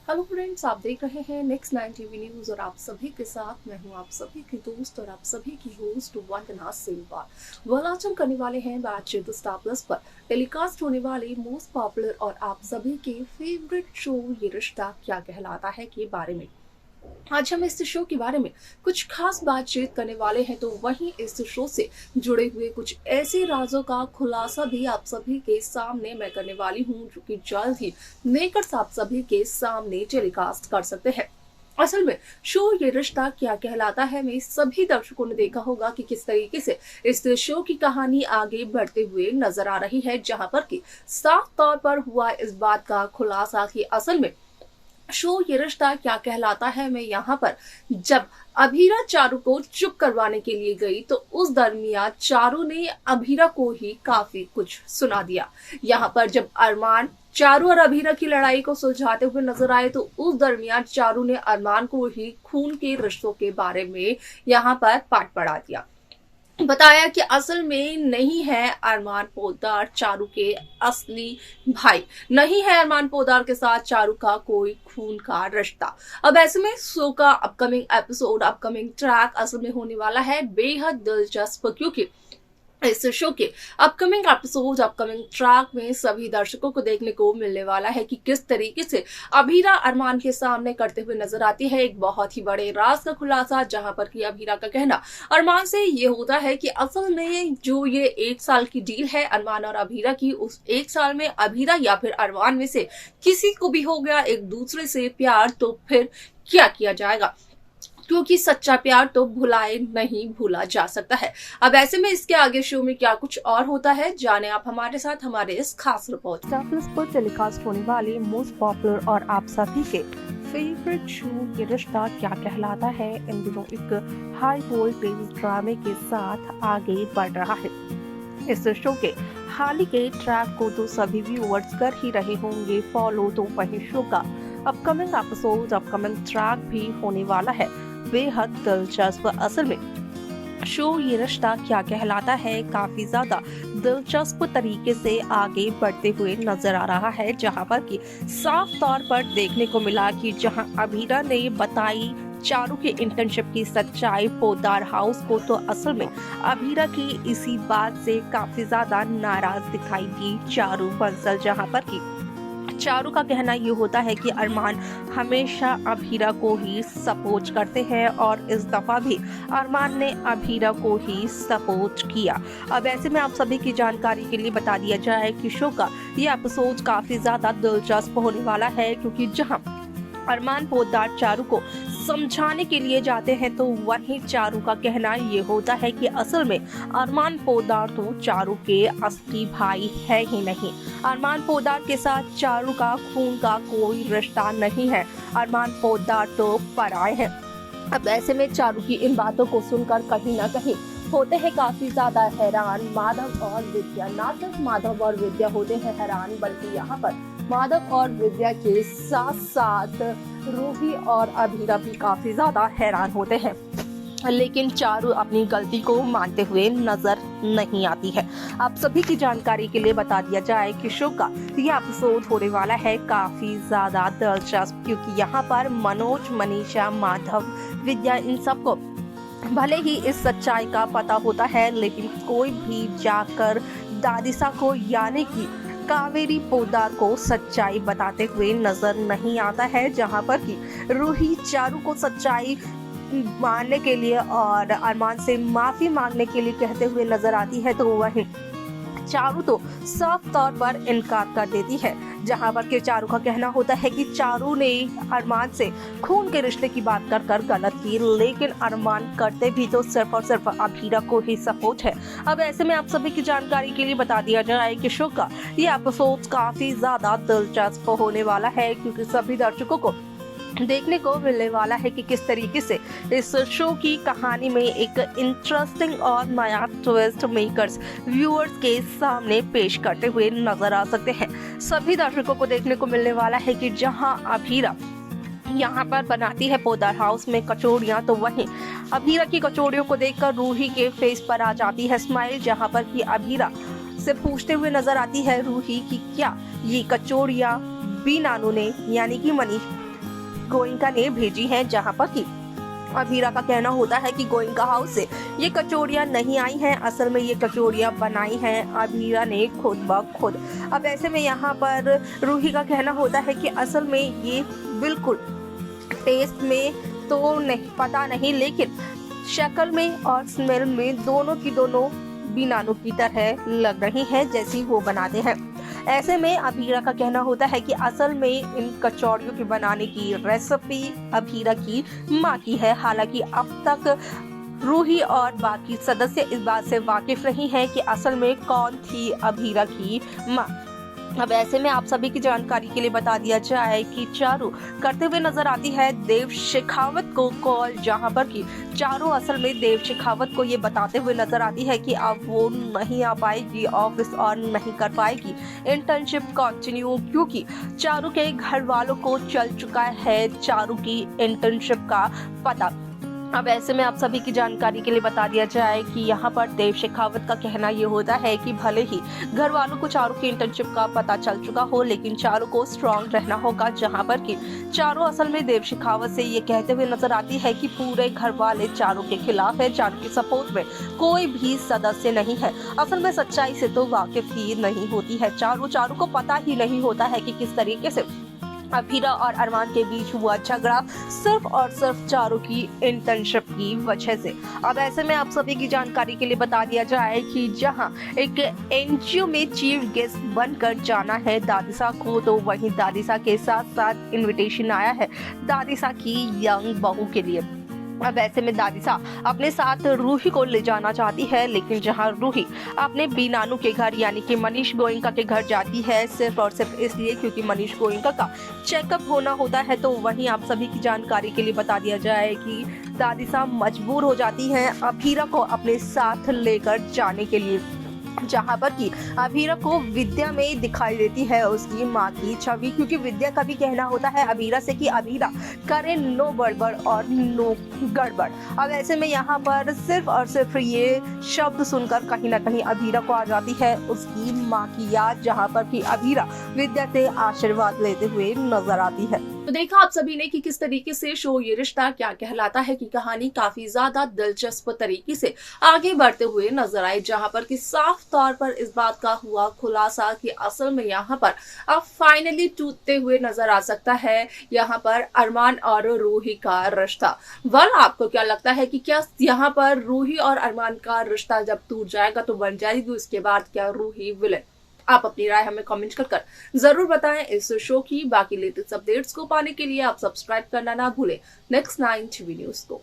Hello friends, आप देख रहे हैं नेक्स्ट 9 टीवी न्यूज और आप सभी के साथ मैं हूं आप सभी की दोस्त और आप सभी की होस्ट वंदना सिलवार। आज हम करने वाले हैं बातचीत स्टार प्लस पर टेलीकास्ट होने वाले मोस्ट पॉपुलर और आप सभी के फेवरेट शो ये रिश्ता क्या कहलाता है के बारे में। आज हम इस शो के बारे में कुछ खास बातचीत करने वाले हैं, तो वहीं इस शो से जुड़े हुए कुछ ऐसे राजों का खुलासा भी आप सभी के सामने मैं करने वाली हूं, जो कि जल्द ही मेकर्स आप सभी के सामने टेलीकास्ट कर सकते हैं। असल में शो ये रिश्ता क्या कहलाता है में सभी दर्शकों ने देखा होगा कि किस तरीके से इस शो की कहानी आगे बढ़ते हुए नजर आ रही है, जहां पर कि साफ तौर पर हुआ इस बात का खुलासा कि असल में शो ये रिश्ता क्या कहलाता है मैं यहाँ पर जब अभीरा चारू को चुप करवाने के लिए गई तो उस दरमियान चारू ने अभीरा को ही काफी कुछ सुना दिया। यहाँ पर जब अरमान चारू और अभीरा की लड़ाई को सुलझाते हुए नजर आए तो उस दरमियान चारू ने अरमान को ही खून के रिश्तों के बारे में यहाँ पर पाठ पढ़ा दिया। बताया कि असल में नहीं है अरमान पोद्दार चारू के असली भाई, नहीं है अरमान पोद्दार के साथ चारू का कोई खून का रिश्ता। अब ऐसे में शो का अपकमिंग एपिसोड, अपकमिंग ट्रैक असल में होने वाला है बेहद दिलचस्प, क्योंकि इस शो के अपकमिंग एपिसोड, अपकमिंग ट्रैक में सभी दर्शकों को देखने को मिलने वाला है कि किस तरीके से अभीरा अरमान के सामने करते हुए नजर आती है एक बहुत ही बड़े राज का खुलासा, जहां पर कि अभीरा का कहना अरमान से ये होता है कि असल में जो ये 1 साल की डील है अरमान और अभीरा की, उस 1 साल में अभीरा या फिर अरमान में से किसी को भी हो गया एक दूसरे से प्यार, तो फिर क्या किया जाएगा, क्योंकि सच्चा प्यार तो भुलाए नहीं भूला जा सकता है। अब ऐसे में इसके आगे शो में क्या कुछ और होता है, जाने आप हमारे साथ हमारे इस खास रिपोर्ट। स्टार प्लस पर टेलीकास्ट होने वाली मोस्ट पॉपुलर और आप सभी के फेवरेट शो ये रिश्ता क्या कहलाता है इन दिनों एक हाई वोल्टेज ड्रामे के साथ आगे बढ़ रहा है। इस शो के हाल ही के ट्रैक को तो सभी व्यूअर्स कर ही रहे होंगे फॉलो, तो वही शो का अपकमिंग एपिसोड, अपकमिंग ट्रैक भी होने वाला है बेहद दिलचस्प। असल में शो ये रिश्ता क्या कहलाता है काफी ज्यादा दिलचस्प तरीके से आगे बढ़ते हुए नजर आ रहा है, जहां पर कि साफ तौर पर देखने को मिला कि जहां अभीरा ने बताई चारू के इंटर्नशिप की सच्चाई पोद्दार हाउस को, तो असल में अभीरा की इसी बात से काफी ज्यादा नाराज दिखाई दी चारू बंसल, जहां पर कि चारू का कहना ये होता है कि अरमान हमेशा अभीरा को ही सपोर्ट करते हैं और इस दफा भी अरमान ने अभीरा को ही सपोर्ट किया। अब ऐसे में आप सभी की जानकारी के लिए बता दिया जाए कि शो का ये एपिसोड काफी ज्यादा दिलचस्प होने वाला है, क्योंकि जहां अरमान पोद्दार चारू को समझाने के लिए जाते हैं तो वहीं चारू का कहना ये होता है कि असल में अरमान पोद्दार तो चारू के असली भाई है ही नहीं। अरमान पोद्दार के साथ चारू का खून का कोई रिश्ता नहीं है, अरमान पोद्दार तो पराये हैं। अब ऐसे में चारू की इन बातों को सुनकर कहीं ना कहीं होते हैं काफी ज्यादा हैरान माधव और विद्या। ना सिर्फ माधव और विद्या होते हैं हैरान, बल्कि यहाँ पर माधव और विद्या के साथ साथ रूही और अभीरा भी काफी ज्यादा हैरान होते हैं, लेकिन चारू अपनी गलती को मानते हुए नजर नहीं आती है। आप सभी की जानकारी के लिए बता दिया जाए कि शो का यह एपिसोड होने वाला है काफी ज्यादा दिलचस्प, क्योंकि यहाँ पर मनोज, मनीषा, माधव, विद्या इन सबको भले ही इस सच्चाई का पता होता है, लेकिन कोई भी जाकर दादिसा को यानी कि कावेरी पोद्दार को सच्चाई बताते हुए नजर नहीं आता है, जहां पर कि रूही चारू को सच्चाई मानने के लिए और अरमान से माफी मांगने के लिए कहते हुए नजर आती है, तो वहीं चारू तो साफ तौर पर इनकार कर देती है, जहां पर के चारू का कहना होता है कि चारू ने अरमान से खून के रिश्ते की बात कर कर गलत की, लेकिन अरमान करते भी तो सिर्फ और सिर्फ अभीरा को ही सपोर्ट है। अब ऐसे में आप सभी की जानकारी के लिए बता दिया जाए कि शो का ये एपिसोड काफी ज्यादा दिलचस्प होने वाला है, क्योंकि सभी दर्शकों को देखने को मिलने वाला है कि किस तरीके से इस शो की कहानी में एक इंटरेस्टिंग और नया ट्विस्ट मेकर्स व्यूअर्स के सामने पेश करते हुए नजर आ सकते हैं। सभी दर्शकों को देखने को मिलने वाला है कि जहां अभीरा यहाँ पर बनाती है पोद्दार हाउस में कचौड़ियाँ, तो वहीं अभीरा की कचौड़ियों को देखकर रूही के फेस पर आ जाती है स्माइल, जहाँ पर कि अभीरा से पूछते हुए नजर आती है रूही कि क्या ये कचौड़ियाँ बी नानू ने यानी कि मनीष गोयनका ने भेजी हैं, जहां पर कि अभीरा का कहना होता है कि गोयनका हाउस से ये कचौड़ियाँ नहीं आई हैं, असल में ये कचौड़ियाँ बनाई हैं अभीरा ने खुद ब खुद। अब ऐसे में यहाँ पर रूही का कहना होता है कि असल में ये बिल्कुल टेस्ट में तो नहीं पता नहीं, लेकिन शक्ल में और स्मेल में दोनों की दोनों बीनानों की तरह लग रही हैं जैसी वो बनाते हैं। ऐसे में अभीरा का कहना होता है कि असल में इन कचौड़ियों के बनाने की रेसिपी अभीरा की माँ की है। हालांकि अब तक रूही और बाकी सदस्य इस बात से वाकिफ नहीं है कि असल में कौन थी अभीरा की माँ। अब ऐसे में आप सभी की जानकारी के लिए बता दिया जाए कि चारू करते हुए नजर आती है देव शेखावत को कॉल, जहां पर कि चारू असल में देव शेखावत को ये बताते हुए नजर आती है कि अब वो नहीं आ पाएगी ऑफिस और नहीं कर पाएगी इंटर्नशिप कंटिन्यू, क्योंकि चारू के घर वालों को चल चुका है चारू की इंटर्नशिप का पता। अब ऐसे में आप सभी की जानकारी के लिए बता दिया जाए कि यहाँ पर देव शेखावत का कहना ये होता है कि भले ही घर वालों को चारू की इंटर्नशिप का पता चल चुका हो, लेकिन चारू को स्ट्रांग रहना होगा। जहाँ पर कि चारू असल में देव शेखावत से ये कहते हुए नजर आती है कि पूरे घर वाले चारू के खिलाफ है, चारू के सपोर्ट में कोई भी सदस्य नहीं है। असल में सच्चाई से तो वाकिफ ही नहीं होती है चारू को पता ही नहीं होता है कि किस तरीके से अभीरा और अरमान के बीच हुआ झगड़ा सिर्फ और सिर्फ चारू की इंटर्नशिप की वजह से। अब ऐसे में आप सभी की जानकारी के लिए बता दिया जाए कि जहां एक एनजीओ में चीफ गेस्ट बनकर जाना है दादिसा को, तो वहीं दादिसा के साथ साथ इनविटेशन आया है दादिसा की यंग बहू के लिए। अब ऐसे में दादिसा अपने साथ रूही को ले जाना चाहती है, लेकिन जहां रूही अपने बीनानू के घर यानी कि मनीष गोयनका के घर जाती है सिर्फ और सिर्फ इसलिए क्योंकि मनीष गोयनका का चेकअप होना होता है, तो वहीं आप सभी की जानकारी के लिए बता दिया जाए कि दादिसा मजबूर हो जाती है अभीरा को अपने साथ लेकर जाने के लिए, जहां पर कि अभीरा को विद्या में दिखाई देती है उसकी माँ की छवि, क्योंकि विद्या का भी कहना होता है अभीरा से कि अभीरा करे नो बड़बड़ और नो गड़बड़। अब ऐसे में यहाँ पर सिर्फ और सिर्फ ये शब्द सुनकर कहीं ना कहीं अभीरा को आ जाती है उसकी माँ की याद, जहाँ पर कि अभीरा विद्या से आशीर्वाद लेते हुए नजर आती है। तो देखा आप सभी ने कि किस तरीके से शो ये रिश्ता क्या कहलाता है की कहानी काफी ज्यादा दिलचस्प तरीके से आगे बढ़ते हुए नजर आए, जहां पर कि साफ तौर पर इस बात का हुआ खुलासा कि असल में यहाँ पर अब फाइनली टूटते हुए नजर आ सकता है यहाँ पर अरमान और रूही का रिश्ता। आपको क्या लगता है कि क्या यहाँ पर रूही और अरमान का रिश्ता जब टूट जाएगा तो बन जाएगी उसके बाद क्या रूही विलेन? आप अपनी राय हमें कमेंट कर जरूर बताएं। इस शो की बाकी लेटेस्ट अपडेट्स को पाने के लिए आप सब्सक्राइब करना ना भूलें नेक्स्ट 9 टीवी न्यूज को।